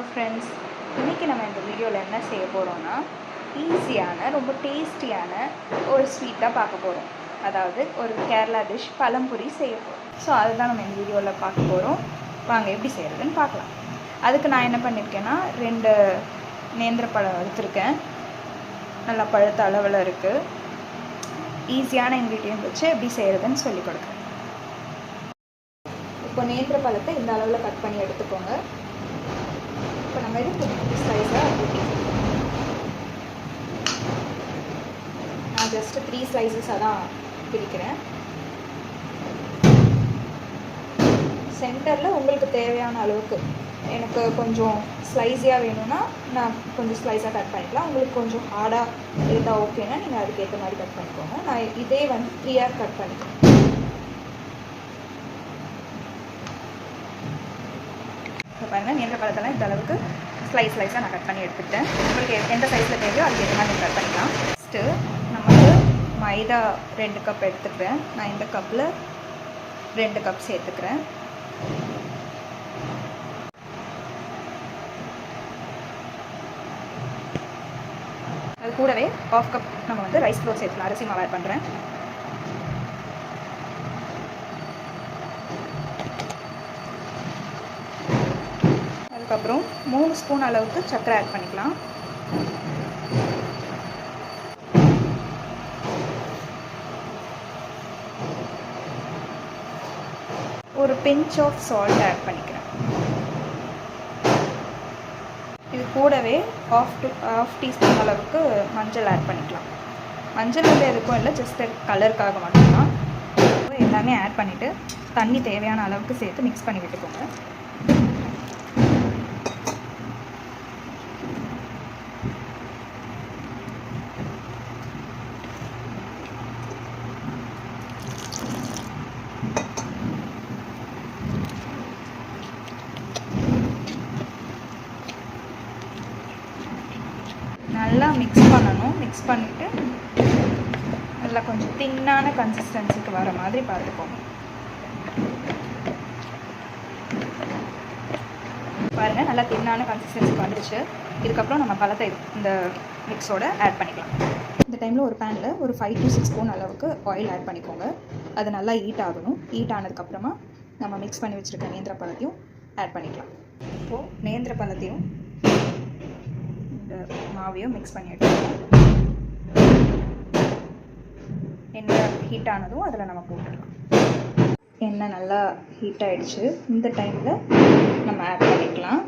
Hello friends, இன்றைக்கி நம்ம இந்த வீடியோவில் என்ன செய்ய போகிறோன்னா ஈஸியான ரொம்ப டேஸ்டியான ஒரு ஸ்வீட்டாக பார்க்க போகிறோம். அதாவது ஒரு கேரளா டிஷ் பழம்புரி செய்ய போகிறோம். ஸோ அதுதான் நம்ம இந்த வீடியோவில் பார்க்க போகிறோம். வாங்க எப்படி செய்கிறதுன்னு பார்க்கலாம். அதுக்கு நான் என்ன பண்ணியிருக்கேன்னா 2 நேந்திர பழம் எடுத்துருக்கேன். நல்லா பழுத்த அளவில் இருக்குது. ஈஸியான இன்க்ரீடியன்ட் வச்சு எப்படி செய்கிறதுன்னு சொல்லிக் கொடுக்குறேன். இப்போ நேந்திர பழத்தை இந்த அளவில் கட் பண்ணி எடுத்துக்கோங்க. இப்போ நம்ம இது ஸ்லைஸாக ஊற்றிக்கலாம். நான் ஜஸ்ட்டு 3 ஸ்லைசஸாக தான் பிரிக்கிறேன். சென்டரில் உங்களுக்கு தேவையான அளவுக்கு, எனக்கு கொஞ்சம் ஸ்லைஸியாக வேணும்னா நான் கொஞ்சம் ஸ்லைஸாக கட் பண்ணிக்கலாம். உங்களுக்கு கொஞ்சம் ஹார்டாக இருந்தால் ஓகேனா நீங்கள் அதுக்கேற்ற மாதிரி கட் பண்ணிக்கோங்க. நான் இதே 3ஆக கட் பண்ணிக்கிறேன். இப்போ பாருங்கள், நேந்திர பழத்தெல்லாம் இந்த அளவுக்கு ஸ்லைஸாக நான் கட் பண்ணி எடுத்துக்கிட்டேன். உங்களுக்கு எந்த சைஸில் தேவையோ அதுக்கு ஏற்ற மாதிரி கட் பண்ணிக்கலாம். ஃபஸ்ட்டு நமக்கு மைதா 2 கப் எடுத்துக்கிறேன். நான் இந்த கப்பில் 2 கப் சேர்த்துக்கிறேன். அது கூடவே 1/2 கப் நம்ம ரைஸ் ஃப்ளோர் சேர்த்துக்கலாம். அரிசி மாவு ஆட் பண்ணுறேன். அதுக்கப்புறம் 3 ஸ்பூன் அளவுக்கு சர்க்கரை ஆட் பண்ணிக்கலாம். ஒரு பிஞ்ச் ஆஃப் சால்ட் ஆட் பண்ணிக்கிறேன். இது கூடவே 1/2 டீஸ்பூன் அளவுக்கு மஞ்சள் ஆட் பண்ணிக்கலாம். மஞ்சள் எதுக்கும் இல்லை, ஜஸ்ட் கலருக்காக மட்டும்தான். எல்லாமே ஆட் பண்ணிவிட்டு தண்ணி தேவையான அளவுக்கு சேர்த்து மிக்ஸ் பண்ணி விட்டுக்கோங்க. நல்லா மிக்ஸ் பண்ணணும். மிக்ஸ் பண்ணிவிட்டு நல்லா கொஞ்சம் தின்னான கன்சிஸ்டன்சிக்கு வர மாதிரி பார்த்துக்கோங்க. பாருங்கள், நல்லா தின்னான கன்சிஸ்டன்சிக்கு வந்துடுச்சு. இதுக்கப்புறம் நம்ம பழத்தை இந்த மிக்ஸோடு ஆட் பண்ணிக்கலாம். இந்த டைமில் ஒரு பேனில் ஒரு 5 to 6 ஸ்பூன் அளவுக்கு ஆயில் ஆட் பண்ணிக்கோங்க. அது நல்லா ஹீட் ஆகணும். ஹீட் ஆனதுக்கப்புறமா நம்ம மிக்ஸ் பண்ணி வச்சுருக்க நேந்திர பழத்தையும் ஆட் பண்ணிக்கலாம். இப்போது நேந்திர பழத்தையும் மாவையும் மிக்ஸ் பண்ணி எடுத்துக்கலாம். எண்ணெய் ஹீட் ஆனதும் அதில் நம்ம போட்டுடலாம். எண்ணெய் நல்லா ஹீட் ஆகிடுச்சு. இந்த டைமில் நம்ம ஆட் பண்ணிக்கலாம்